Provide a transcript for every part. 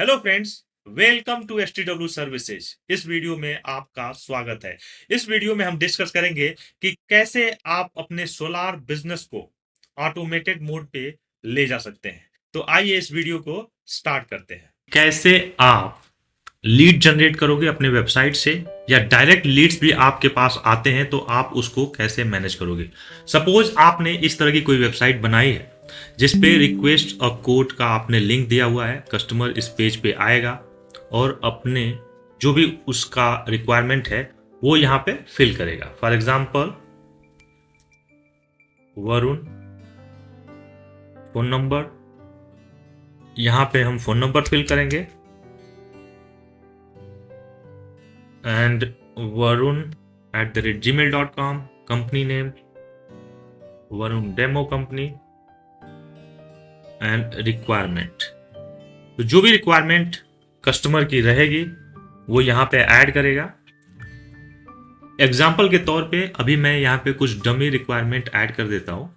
Hello friends, welcome to STW services. इस video में आपका स्वागत है। इस वीडियो में हम डिस्कस करेंगे कि कैसे आप अपने सोलार बिजनेस को ऑटोमेटेड मोड पे ले जा सकते हैं। तो आइए इस वीडियो को स्टार्ट करते हैं। कैसे आप लीड जनरेट करोगे अपने वेबसाइट से, या डायरेक्ट लीड्स भी आपके पास आते हैं तो आप उसको कैसे मैनेज करोगे। सपोज आपने इस तरह की कोई वेबसाइट बनाई है जिस पे रिक्वेस्ट और कोड का आपने लिंक दिया हुआ है। कस्टमर इस पेज पे आएगा और अपने जो भी उसका रिक्वायरमेंट है वो यहाँ पे फिल करेगा। For example Varun phone number, यहाँ पे हम फोन नंबर फिल करेंगे and varun@gmail.com, company name Varun demo company and requirement. तो जो भी रिक्वायरमेंट कस्टमर की रहेगी वो यहाँ पे ऐड करेगा। एग्जाम्पल के तौर पे अभी मैं यहाँ पे कुछ डमी रिक्वायरमेंट ऐड कर देता हूं।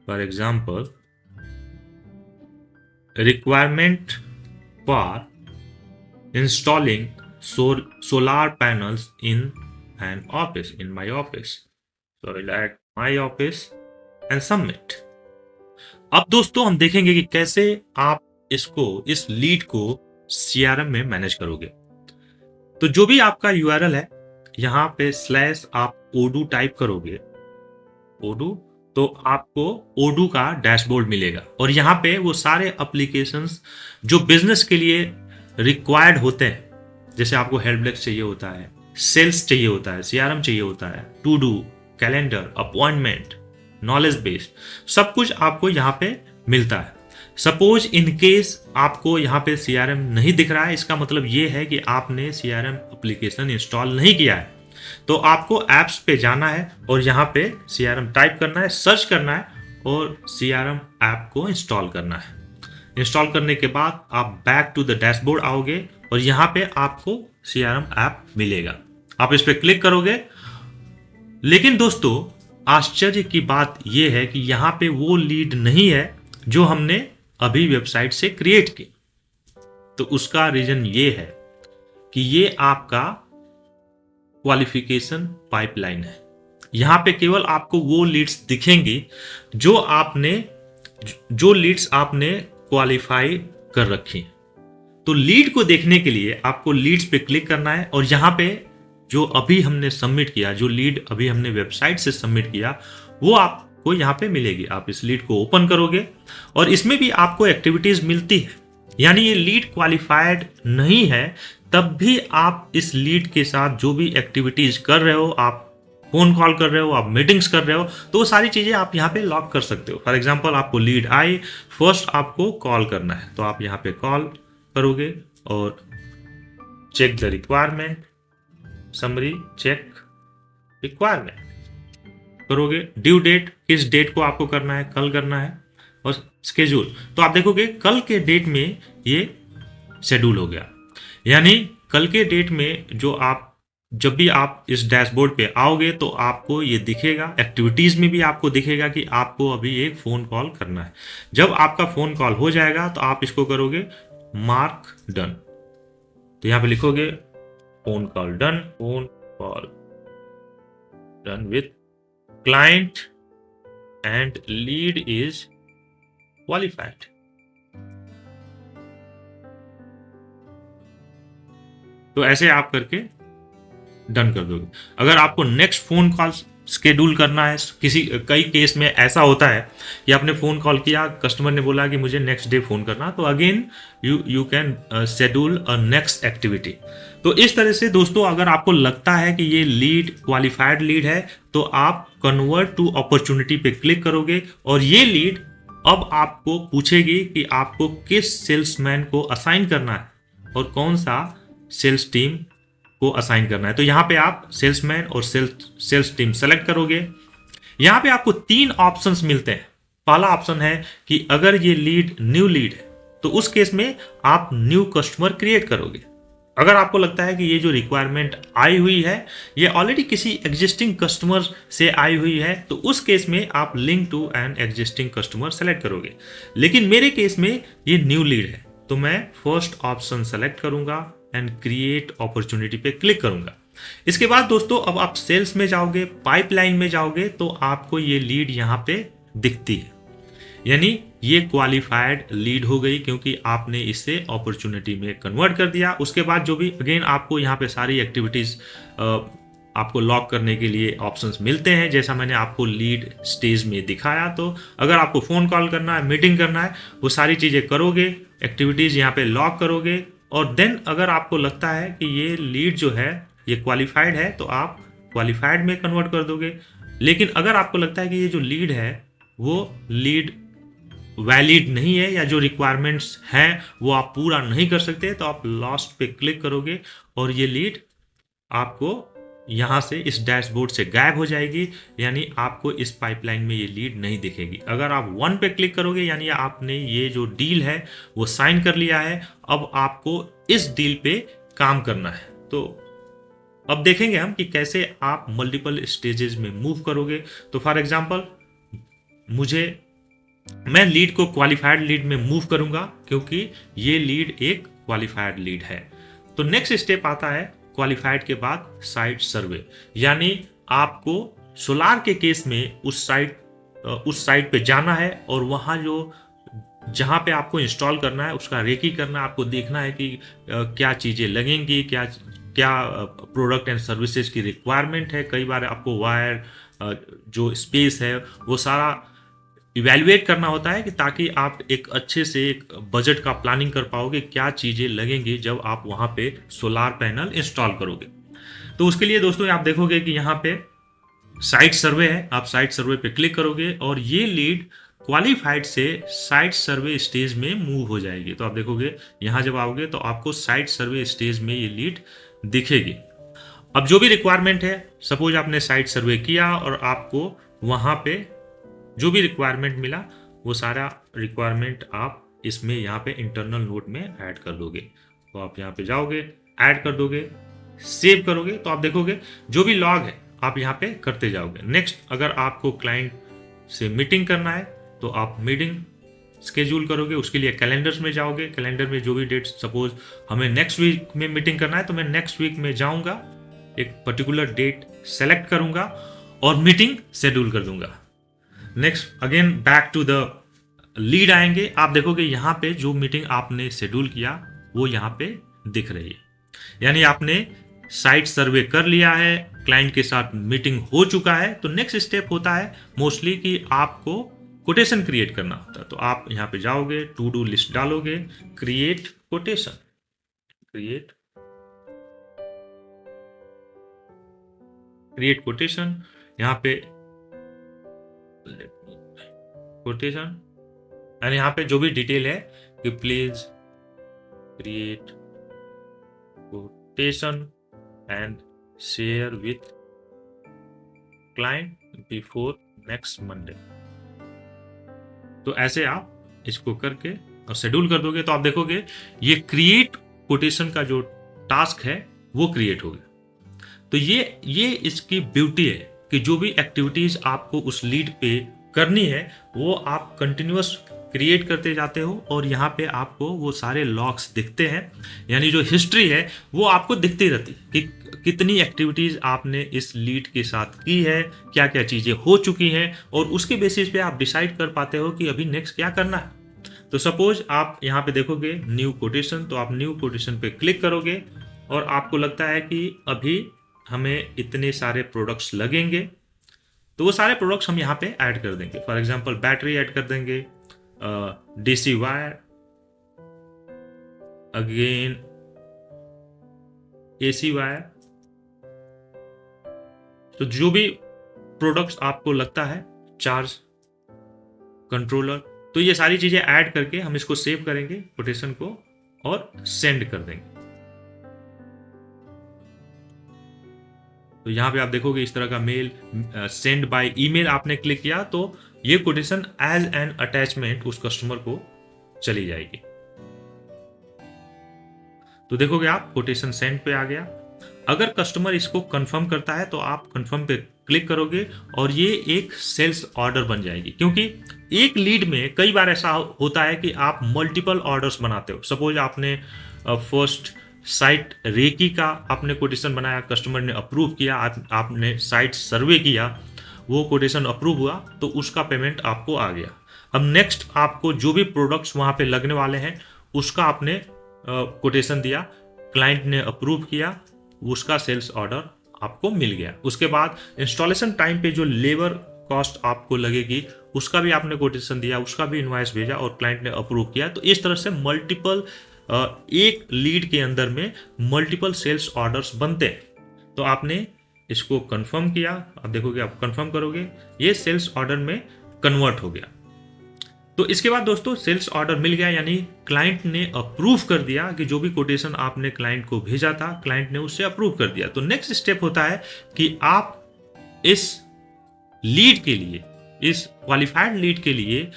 For example requirement for installing solar panels in an office, in my office. So I'll add my office and submit. अब दोस्तों हम देखेंगे कि कैसे आप इस लीड को CRM में मैनेज करोगे। तो जो भी आपका URL है यहाँ पे स्लैश आप odoo टाइप करोगे, odoo, तो आपको odoo का डैशबोर्ड मिलेगा और यहाँ पे वो सारे एप्लीकेशंस जो बिजनेस के लिए रिक्वायर्ड होते हैं, जैसे आपको हेल्प डेस्क चाहिए होता है, सेल्स चाहिए होता है, CRM चाहिए होता है, to do, calendar, appointment, knowledge based, सब कुछ आपको यहाँ पे मिलता है। सपोज इन केस आपको यहाँ पे CRM नहीं दिख रहा है, इसका मतलब ये है कि आपने CRM एप्लीकेशन इंस्टॉल नहीं किया है। तो आपको एप्स पे जाना है और यहाँ पे CRM टाइप करना है, सर्च करना है और CRM ऐप को इंस्टॉल करना है। इंस्टॉल करने के बाद आप बैक टू द डैशबोर्ड आओगे और यहाँ पे आपको CRM ऐप मिलेगा। आप इस पे क्लिक करोगे, लेकिन दोस्तों आश्चर्य की बात यह है कि यहाँ पे वो लीड नहीं है जो हमने अभी वेबसाइट से क्रिएट की। तो उसका रीजन ये है कि ये आपका क्वालिफिकेशन पाइपलाइन है। यहाँ पे केवल आपको वो लीड्स दिखेंगी जो लीड्स आपने क्वालिफाई कर रखी। तो लीड को देखने के लिए आपको लीड्स पे क्लिक करना है और यहाँ पे जो अभी हमने सबमिट किया, जो लीड अभी हमने वेबसाइट से सबमिट किया, वो आपको यहाँ पे मिलेगी। आप इस लीड को ओपन करोगे और इसमें भी आपको एक्टिविटीज मिलती है। यानी ये लीड क्वालिफाइड नहीं है, तब भी आप इस लीड के साथ जो भी एक्टिविटीज कर रहे हो, आप फोन कॉल कर रहे हो, आप मीटिंग्स कर रहे हो, तो वो सारी चीजें आप यहाँ पे लॉक कर सकते हो। फॉर एग्जाम्पल आपको लीड आई, फर्स्ट आपको कॉल करना है, तो आप यहाँ पे कॉल करोगे और check the requirement, summary check requirement करोगे। ड्यू डेट, किस डेट को आपको करना है, कल करना है, और स्केड्यूल। तो आप देखोगे कल के डेट में ये शेड्यूल हो गया। यानी कल के डेट में जब भी आप इस डैशबोर्ड पे आओगे तो आपको ये दिखेगा, एक्टिविटीज में भी आपको दिखेगा कि आपको अभी एक फोन कॉल करना है। जब आपका फोन कॉल हो जाएगा तो आप इसको करोगे मार्क डन। तो यहां पे लिखोगे phone call done with client and lead is qualified. तो ऐसे आप करके डन कर दोगे। अगर आपको नेक्स्ट फोन कॉल स्केड्यूल करना है, कई केस में ऐसा होता है कि आपने फोन कॉल किया, कस्टमर ने बोला कि मुझे नेक्स्ट डे फोन करना, तो again you can schedule a next activity. तो इस तरह से दोस्तों अगर आपको लगता है कि ये लीड क्वालिफाइड लीड है तो आप कन्वर्ट टू अपॉर्चुनिटी पे क्लिक करोगे और ये लीड अब आपको पूछेगी कि आपको किस सेल्समैन को असाइन करना है और कौन सा सेल्स टीम को असाइन करना है। तो यहाँ पे आप सेल्समैन और सेल्स टीम सेलेक्ट करोगे। यहाँ पे आपको 3 ऑप्शंस मिलते हैं। पहला ऑप्शन है कि अगर ये लीड न्यू लीड है तो उस केस में आप न्यू कस्टमर क्रिएट करोगे। अगर आपको लगता है कि ये जो रिक्वायरमेंट आई हुई है ये ऑलरेडी किसी एग्जिस्टिंग कस्टमर से आई हुई है तो उस केस में आप link to an existing customer select करोगे। लेकिन मेरे केस में ये न्यू लीड है तो मैं फर्स्ट ऑप्शन सेलेक्ट करूंगा एंड क्रिएट अपॉर्चुनिटी पे क्लिक करूंगा। इसके बाद दोस्तों अब आप सेल्स में जाओगे, पाइपलाइन में जाओगे तो आपको ये लीड यहाँ पे दिखती है, यानी ये क्वालिफाइड लीड हो गई क्योंकि आपने इसे अपॉर्चुनिटी में कन्वर्ट कर दिया। उसके बाद जो भी अगेन आपको यहाँ पे सारी एक्टिविटीज आपको लॉक करने के लिए ऑप्शंस मिलते हैं, जैसा मैंने आपको लीड स्टेज में दिखाया। तो अगर आपको फ़ोन कॉल करना है, मीटिंग करना है, वो सारी चीज़ें करोगे, एक्टिविटीज़ यहाँ पे लॉक करोगे और देन अगर आपको लगता है कि ये लीड जो है ये क्वालिफाइड है तो आप क्वालिफाइड में कन्वर्ट कर दोगे। लेकिन अगर आपको लगता है कि ये जो लीड है वो लीड वैलिड नहीं है या जो रिक्वायरमेंट्स हैं वो आप पूरा नहीं कर सकते, तो आप लास्ट पे क्लिक करोगे और ये लीड आपको यहाँ से इस डैशबोर्ड से गायब हो जाएगी, यानी आपको इस पाइपलाइन में ये लीड नहीं दिखेगी। अगर आप 1 पे क्लिक करोगे यानी आपने ये जो डील है वो साइन कर लिया है, अब आपको इस डील पे काम करना है। तो अब देखेंगे हम कि कैसे आप मल्टीपल स्टेजेस में मूव करोगे। तो फॉर एग्जांपल मैं लीड को क्वालिफाइड लीड में मूव करूंगा क्योंकि ये लीड एक क्वालिफाइड लीड है। तो नेक्स्ट स्टेप आता है क्वालिफाइड के बाद साइट सर्वे, यानी आपको सोलार के केस में उस साइट पे जाना है और वहाँ जहाँ पे आपको इंस्टॉल करना है उसका रेकी करना है। आपको देखना है कि क्या चीज़ें लगेंगी, क्या क्या प्रोडक्ट एंड सर्विसेज की रिक्वायरमेंट है। कई बार आपको वायर जो स्पेस है वो सारा इवेल्युएट करना होता है कि ताकि आप एक अच्छे से एक बजट का प्लानिंग कर पाओगे क्या चीज़ें लगेंगी जब आप वहाँ पे सोलार पैनल इंस्टॉल करोगे। तो उसके लिए दोस्तों आप देखोगे कि यहाँ पे साइट सर्वे है, आप साइट सर्वे पे क्लिक करोगे और ये लीड क्वालिफाइड से साइट सर्वे स्टेज में मूव हो जाएगी। तो आप देखोगे यहाँ जब आओगे तो आपको साइट सर्वे स्टेज में ये लीड दिखेगी। अब जो भी रिक्वायरमेंट है, सपोज आपने साइट सर्वे किया और आपको वहाँ पे जो भी रिक्वायरमेंट मिला वो सारा रिक्वायरमेंट आप इसमें यहाँ पे इंटरनल नोट में ऐड कर दोगे। तो आप यहाँ पे जाओगे, ऐड कर दोगे, सेव करोगे, तो आप देखोगे जो भी लॉग है आप यहाँ पे करते जाओगे। नेक्स्ट अगर आपको क्लाइंट से मीटिंग करना है तो आप मीटिंग स्केड्यूल करोगे, उसके लिए कैलेंडर्स में जाओगे। कैलेंडर में जो भी डेट, सपोज हमें नेक्स्ट वीक में मीटिंग करना है तो मैं नेक्स्ट वीक में जाऊंगा, एक पर्टिकुलर डेट सेलेक्ट करूंगा और मीटिंग शेड्यूल कर दूंगा। Next again back to the lead आएंगे, आप देखोगे यहाँ पे जो मीटिंग आपने शेड्यूल किया वो यहाँ पे दिख रही है, यानी आपने साइट सर्वे कर लिया है, क्लाइंट के साथ मीटिंग हो चुका है। तो नेक्स्ट स्टेप होता है मोस्टली कि आपको कोटेशन क्रिएट करना होता है। तो आप यहाँ पे जाओगे, टू डू लिस्ट डालोगे, क्रिएट कोटेशन, क्रिएट कोटेशन, यहाँ पे कोटेशन एंड यहाँ पे जो भी डिटेल है कि please create quotation and share with client before next Monday. तो ऐसे आप इसको करके और शेड्यूल कर दोगे तो आप देखोगे ये क्रिएट कोटेशन का जो टास्क है वो क्रिएट हो गया। तो ये इसकी ब्यूटी है कि जो भी एक्टिविटीज आपको उस लीड पे करनी है वो आप कंटिन्यूअस क्रिएट करते जाते हो और यहाँ पे आपको वो सारे लॉग्स दिखते हैं, यानी जो हिस्ट्री है वो आपको दिखती रहती है कि कितनी एक्टिविटीज आपने इस लीड के साथ की है, क्या क्या चीजें हो चुकी हैं, और उसके बेसिस पे आप डिसाइड कर पाते हो कि अभी नेक्स्ट क्या करना है। तो सपोज आप यहाँ पे देखोगे न्यू कोटेशन, तो आप न्यू कोटेशन पे क्लिक करोगे और आपको लगता है कि अभी हमें इतने सारे प्रोडक्ट्स लगेंगे, तो वो सारे प्रोडक्ट्स हम यहाँ पे ऐड कर देंगे। फॉर एग्जांपल बैटरी ऐड कर देंगे, DC wire, again AC wire. तो जो भी प्रोडक्ट्स आपको लगता है, चार्ज कंट्रोलर, तो ये सारी चीजें ऐड करके हम इसको सेव करेंगे कोटेशन को और सेंड कर देंगे। तो यहाँ पे आप देखोगे इस तरह का मेल, सेंड बाय ईमेल आपने क्लिक किया तो ये कोटेशन एज एन अटैचमेंट उस कस्टमर को चली जाएगी। तो देखोगे आप कोटेशन सेंड पे आ गया। अगर कस्टमर इसको कंफर्म करता है तो आप कंफर्म पे क्लिक करोगे और ये एक सेल्स ऑर्डर बन जाएगी, क्योंकि एक लीड में कई बार ऐसा होता है कि आप मल्टीपल ऑर्डर्स बनाते हो। सपोज आपने फर्स्ट साइट रेकी का आपने कोटेशन बनाया, कस्टमर ने अप्रूव किया, आपने साइट सर्वे किया, वो कोटेशन अप्रूव हुआ तो उसका पेमेंट आपको आ गया। अब नेक्स्ट आपको जो भी प्रोडक्ट्स वहाँ पे लगने वाले हैं उसका आपने कोटेशन दिया, क्लाइंट ने अप्रूव किया, उसका सेल्स ऑर्डर आपको मिल गया। उसके बाद इंस्टॉलेशन टाइम पे जो लेबर कॉस्ट आपको लगेगी उसका भी आपने कोटेशन दिया, उसका भी इनवॉइस भेजा और क्लाइंट ने अप्रूव किया। तो इस तरह से मल्टीपल एक लीड के अंदर में मल्टीपल सेल्स ऑर्डर्स बनते हैं। तो आपने इसको कंफर्म किया, अब देखोगे आप कंफर्म करोगे ये सेल्स ऑर्डर में कन्वर्ट हो गया। तो इसके बाद दोस्तों सेल्स ऑर्डर मिल गया, यानी क्लाइंट ने अप्रूव कर दिया कि जो भी कोटेशन आपने क्लाइंट को भेजा था क्लाइंट ने उससे अप्रूव कर दिया। तो नेक्स्ट स्टेप होता है कि आप इस लीड के लिए, इस क्वालिफाइड लीड के लिए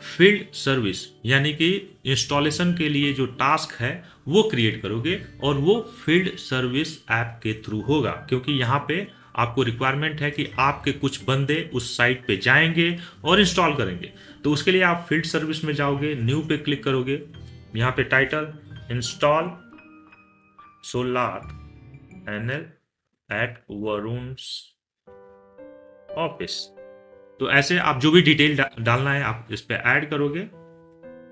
फील्ड सर्विस यानी कि इंस्टॉलेशन के लिए जो टास्क है वो क्रिएट करोगे और वो फील्ड सर्विस ऐप के थ्रू होगा, क्योंकि यहाँ पे आपको रिक्वायरमेंट है कि आपके कुछ बंदे उस साइट पे जाएंगे और इंस्टॉल करेंगे। तो उसके लिए आप फील्ड सर्विस में जाओगे, न्यू पे क्लिक करोगे, यहाँ पे title install solar panel at Varun's office. तो ऐसे आप जो भी डिटेल डालना है आप इस पे ऐड करोगे,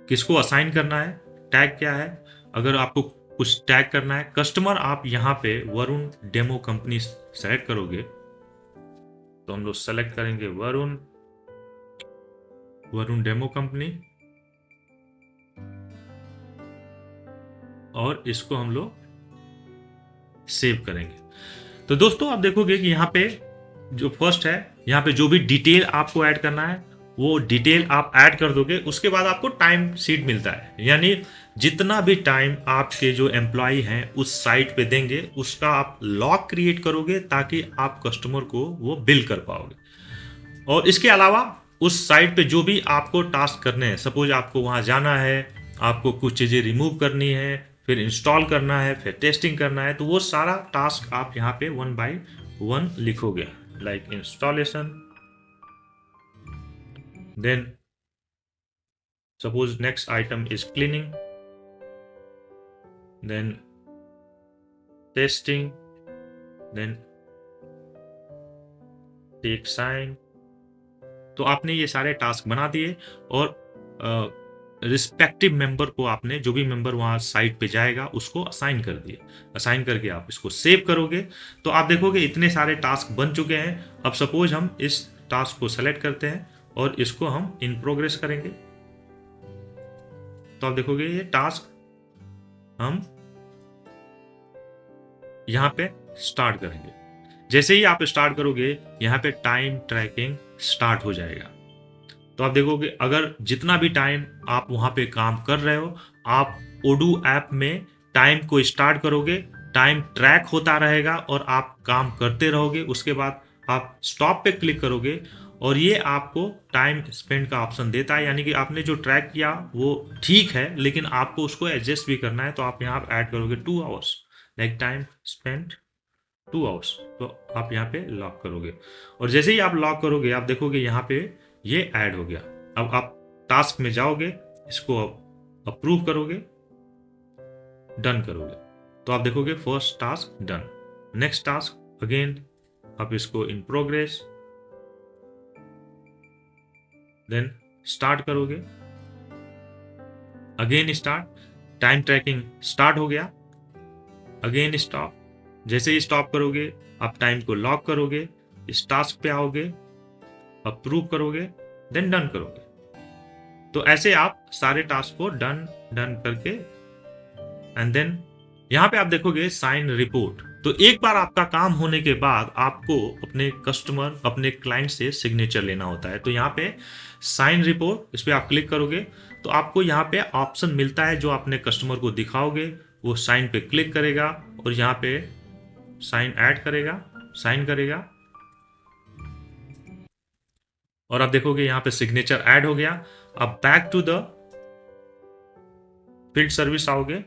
किसको असाइन करना है, टैग क्या है, अगर आपको कुछ टैग करना है, कस्टमर आप यहाँ पे वरुण डेमो कंपनी सेलेक्ट करोगे तो हम लोग सेलेक्ट करेंगे वरुण डेमो कंपनी और इसको हम लोग सेव करेंगे। तो दोस्तों आप देखोगे कि यहाँ पे जो फर्स्ट है, यहाँ पे जो भी डिटेल आपको ऐड करना है वो डिटेल आप ऐड कर दोगे। उसके बाद आपको टाइम शीट मिलता है, यानी जितना भी टाइम आपके जो एम्प्लॉय हैं उस साइट पे देंगे उसका आप लॉग क्रिएट करोगे ताकि आप कस्टमर को वो बिल कर पाओगे। और इसके अलावा उस साइट पे जो भी आपको टास्क करने हैं, सपोज आपको वहाँ जाना है, आपको कुछ चीज़ें रिमूव करनी है, फिर इंस्टॉल करना है, फिर टेस्टिंग करना है, तो वो सारा टास्क आप यहाँ पे 1 by 1 लिखोगे, like installation, then suppose next item is cleaning, then testing, then take sign। तो आपने ये सारे टास्क बना दिए और रिस्पेक्टिव मेंबर को आपने, जो भी मेंबर वहाँ साइट पे जाएगा उसको असाइन कर दिए। असाइन करके आप इसको सेव करोगे तो आप देखोगे इतने सारे टास्क बन चुके हैं। अब सपोज हम इस टास्क को सेलेक्ट करते हैं और इसको हम इन प्रोग्रेस करेंगे तो आप देखोगे ये टास्क हम यहाँ पे स्टार्ट करेंगे। जैसे ही आप स्टार्ट करोगे यहाँ पे टाइम ट्रैकिंग स्टार्ट हो जाएगा। तो आप देखोगे अगर जितना भी टाइम आप वहाँ पे काम कर रहे हो, आप ओडू ऐप में टाइम को स्टार्ट करोगे, टाइम ट्रैक होता रहेगा और आप काम करते रहोगे। उसके बाद आप स्टॉप पे क्लिक करोगे और ये आपको टाइम स्पेंड का ऑप्शन देता है, यानी कि आपने जो ट्रैक किया वो ठीक है लेकिन आपको उसको एडजस्ट भी करना है। तो आप यहाँ ऐड करोगे 2 hours, like time spend 2 hours, तो आप यहाँ पे लॉक करोगे। और जैसे ही आप लॉक करोगे आप देखोगे यहाँ पे ये ऐड हो गया। अब आप टास्क में जाओगे, इसको अप्रूव करोगे, डन करोगे, तो आप देखोगे first task done. Next task again आप इसको इन प्रोग्रेस, देन स्टार्ट करोगे, again start, time tracking start हो गया, अगेन स्टॉप। जैसे ही स्टॉप करोगे आप टाइम को लॉक करोगे, इस टास्क पे आओगे, अप्रूव करोगे, देन डन करोगे। तो ऐसे आप सारे टास्क को डन डन करके एंड देन यहाँ पे आप देखोगे साइन रिपोर्ट। तो एक बार आपका काम होने के बाद आपको अपने कस्टमर, अपने क्लाइंट से सिग्नेचर लेना होता है। तो यहाँ पे साइन रिपोर्ट, इस पर आप क्लिक करोगे तो आपको यहाँ पे ऑप्शन मिलता है जो अपने कस्टमर को दिखाओगे, वो साइन पे क्लिक करेगा और यहाँ पे साइन ऐड करेगा, साइन करेगा और आप देखोगे यहाँ पे सिग्नेचर ऐड हो गया। अब back to the field service आओगे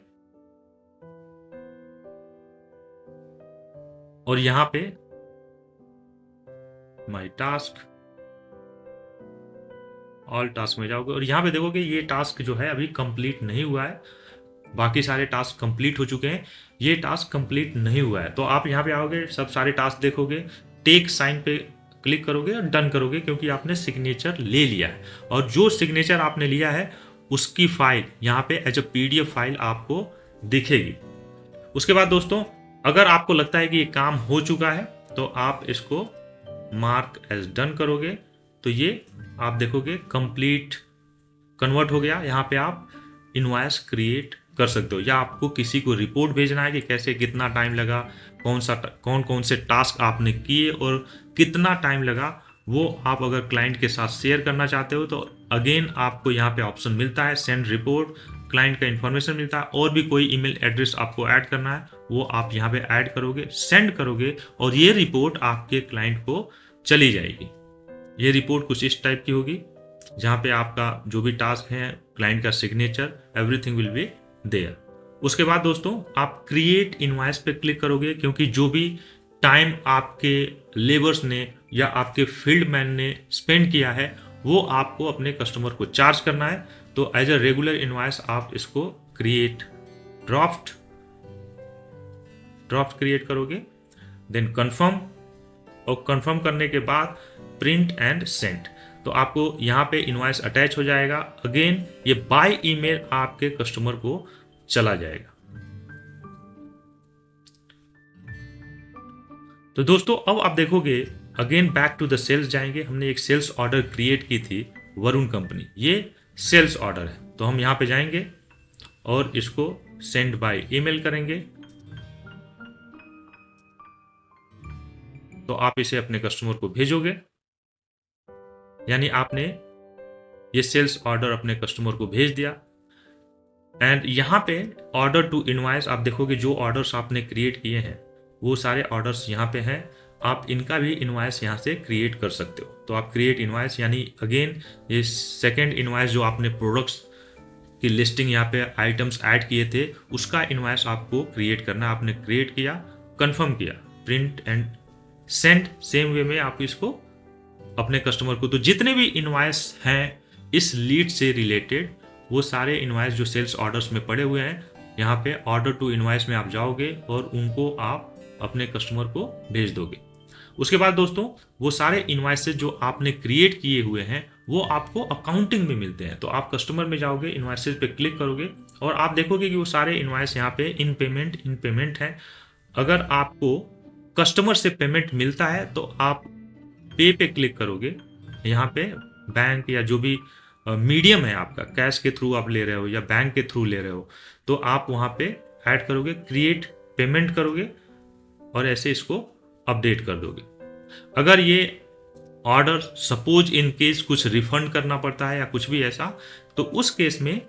और यहाँ पे माई टास्क, ऑल टास्क में जाओगे और यहाँ पे देखोगे ये टास्क जो है अभी कंप्लीट नहीं हुआ है, बाकी सारे टास्क कंप्लीट हो चुके हैं, ये टास्क कंप्लीट नहीं हुआ है। तो आप यहाँ पे आओगे, सब सारे टास्क देखोगे, टेक साइन पे क्लिक करोगे और डन करोगे, क्योंकि आपने सिग्नेचर ले लिया है। और जो सिग्नेचर आपने लिया है उसकी फाइल यहाँ पे एज अ पीडीएफ फाइल आपको दिखेगी। उसके बाद दोस्तों, अगर आपको लगता है कि ये काम हो चुका है तो आप इसको मार्क एज डन करोगे, तो ये आप देखोगे कंप्लीट कन्वर्ट हो गया। यहाँ पे आप इनवॉइस क्रिएट कर सकते हो, या आपको किसी को रिपोर्ट भेजना है कि कैसे कितना टाइम लगा, कौन कौन से टास्क आपने किए और कितना टाइम लगा, वो आप अगर क्लाइंट के साथ शेयर करना चाहते हो तो अगेन आपको यहाँ पे ऑप्शन मिलता है सेंड रिपोर्ट, क्लाइंट का इन्फॉर्मेशन मिलता है, और भी कोई ईमेल एड्रेस आपको ऐड करना है वो आप यहाँ पे ऐड करोगे, सेंड करोगे और ये रिपोर्ट आपके क्लाइंट को चली जाएगी। ये रिपोर्ट कुछ इस टाइप की होगी, जहाँ पे आपका जो भी टास्क है, क्लाइंट का signature, everything will be there. उसके बाद दोस्तों आप क्रिएट इनवॉइस पे क्लिक करोगे, क्योंकि जो भी टाइम आपके लेबर्स ने या आपके फील्ड मैन ने स्पेंड किया है वो आपको अपने कस्टमर को चार्ज करना है। तो एज अ रेगुलर इनवॉइस आप इसको क्रिएट ड्राफ्ट क्रिएट करोगे, देन कंफर्म, और कंफर्म करने के बाद प्रिंट एंड सेंड, तो आपको यहाँ पे इनवॉइस अटैच हो जाएगा। अगेन ये बाय ईमेल आपके कस्टमर को चला जाएगा। तो दोस्तों अब आप देखोगे, again back to the sales जाएंगे। हमने एक सेल्स ऑर्डर क्रिएट की थी वरुण कंपनी, ये सेल्स ऑर्डर है, तो हम यहाँ पे जाएंगे और इसको सेंड बाय ईमेल करेंगे। तो आप इसे अपने कस्टमर को भेजोगे, यानी आपने ये सेल्स ऑर्डर अपने कस्टमर को भेज दिया। एंड यहाँ पे ऑर्डर टू इनवॉइस आप देखोगे, जो ऑर्डर्स आपने क्रिएट किए हैं वो सारे ऑर्डर्स यहाँ पे हैं, आप इनका भी इनवॉइस यहाँ से क्रिएट कर सकते हो। तो आप क्रिएट इनवॉइस, यानी अगेन ये सेकेंड इनवॉइस जो आपने प्रोडक्ट्स की लिस्टिंग यहाँ पे आइटम्स ऐड किए थे उसका इनवॉइस आपको क्रिएट करना। आपने क्रिएट किया, कंफर्म किया, print and send, same way में आप इसको अपने कस्टमर को। तो जितने भी इनवॉइस हैं इस लीड से रिलेटेड, वो सारे इनवॉइस जो सेल्स ऑर्डर्स में पड़े हुए हैं, यहाँ पे ऑर्डर टू इनवॉइस में आप जाओगे और उनको आप अपने कस्टमर को भेज दोगे। उसके बाद दोस्तों वो सारे इनवॉइसेस जो आपने क्रिएट किए हुए हैं वो आपको अकाउंटिंग में मिलते हैं। तो आप कस्टमर में जाओगे, इनवॉइसेस पे क्लिक करोगे और आप देखोगे कि वो सारे इनवॉइस यहाँ पे इन पेमेंट है। अगर आपको कस्टमर से पेमेंट मिलता है तो आप पे क्लिक करोगे, यहाँ पे बैंक या जो भी मीडियम है आपका, कैश के थ्रू आप ले रहे हो या बैंक के थ्रू ले रहे हो, तो आप वहाँ पे ऐड करोगे, क्रिएट पेमेंट करोगे और ऐसे इसको अपडेट कर दोगे। अगर ये ऑर्डर सपोज इन केस कुछ रिफंड करना पड़ता है या कुछ भी ऐसा, तो उस केस में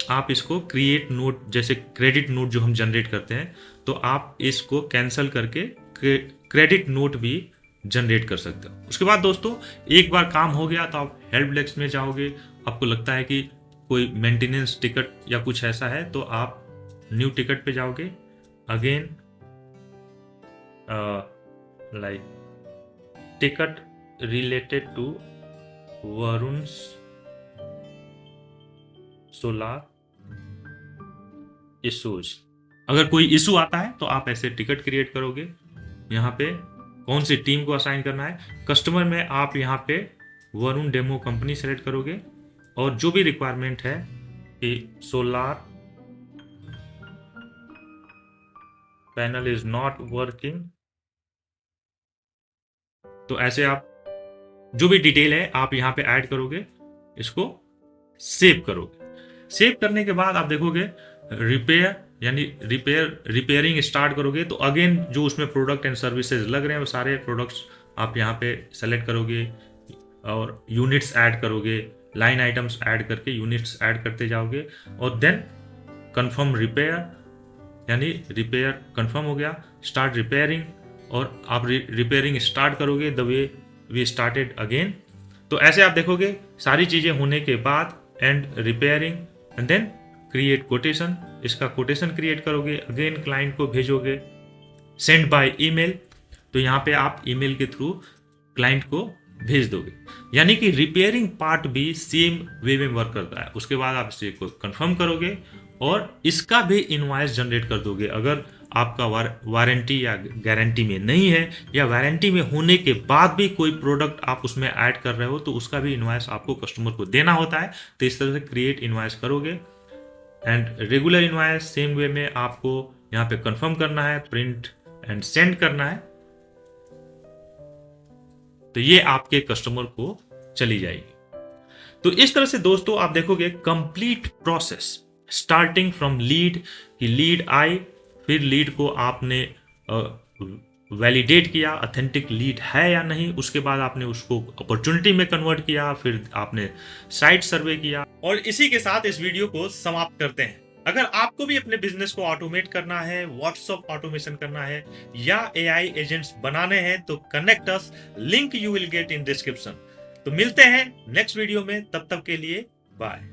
आप इसको क्रिएट नोट, जैसे क्रेडिट नोट जो हम जनरेट करते हैं, तो आप इसको कैंसिल करके क्रेडिट नोट भी जनरेट कर सकते हो। उसके बाद दोस्तों एक बार काम हो गया तो आप हेल्प डेस्क में जाओगे, आपको लगता है कि कोई मेंटेनेंस टिकट या कुछ ऐसा है तो आप न्यू टिकट पे जाओगे। Again like ticket related to Varun solar issues, अगर कोई इशू आता है तो आप ऐसे टिकट क्रिएट करोगे। यहाँ पे कौन सी टीम को असाइन करना है, कस्टमर में आप यहाँ पे वरुण डेमो कंपनी सेलेक्ट करोगे और जो भी रिक्वायरमेंट है कि solar panel is not working, तो ऐसे आप जो भी डिटेल है आप यहाँ पे ऐड करोगे, इसको सेव करोगे। सेव करने के बाद आप देखोगे रिपेयर, यानी रिपेयरिंग स्टार्ट करोगे। तो अगेन जो उसमें प्रोडक्ट एंड सर्विसेज लग रहे हैं वो सारे प्रोडक्ट्स आप यहाँ पे सेलेक्ट करोगे और यूनिट्स ऐड करोगे, लाइन आइटम्स ऐड करके यूनिट्स ऐड करते जाओगे और देन कंफर्म रिपेयर, यानी रिपेयर कंफर्म हो गया, स्टार्ट रिपेयरिंग, और आप रिपेयरिंग स्टार्ट करोगे the way we started again. तो ऐसे आप देखोगे सारी चीज़ें होने के बाद end repairing and then create quotation, इसका कोटेशन क्रिएट करोगे, अगेन क्लाइंट को भेजोगे, सेंड बाय ईमेल। तो यहाँ पे आप ईमेल के थ्रू क्लाइंट को भेज दोगे। यानी कि रिपेयरिंग पार्ट भी सेम वे में वर्क करता है। उसके बाद आप इसे को कंफर्म करोगे और इसका भी इनवॉइस जनरेट कर दोगे। अगर आपका वारंटी या गारंटी में नहीं है, या वारंटी में होने के बाद भी कोई प्रोडक्ट आप उसमें ऐड कर रहे हो, तो उसका भी इनवॉइस आपको कस्टमर को देना होता है। तो इस तरह से क्रिएट इनवॉइस करोगे and regular invoice same way में आपको यहाँ पे कंफर्म करना है, प्रिंट एंड सेंड करना है। तो ये आपके कस्टमर को चली जाएगी। तो इस तरह से दोस्तों आप देखोगे complete process starting from lead, की लीड आई, फिर लीड को आपने वैलिडेट किया, ऑथेंटिक लीड है या नहीं, उसके बाद आपने उसको अपॉर्चुनिटी में कन्वर्ट किया, फिर आपने साइट सर्वे किया। और इसी के साथ इस वीडियो को समाप्त करते हैं। अगर आपको भी अपने बिजनेस को ऑटोमेट करना है, व्हाट्सएप ऑटोमेशन करना है या एआई एजेंट्स बनाने हैं, तो connect us, link you will get in description. तो मिलते हैं नेक्स्ट वीडियो में, तब तक के लिए बाय।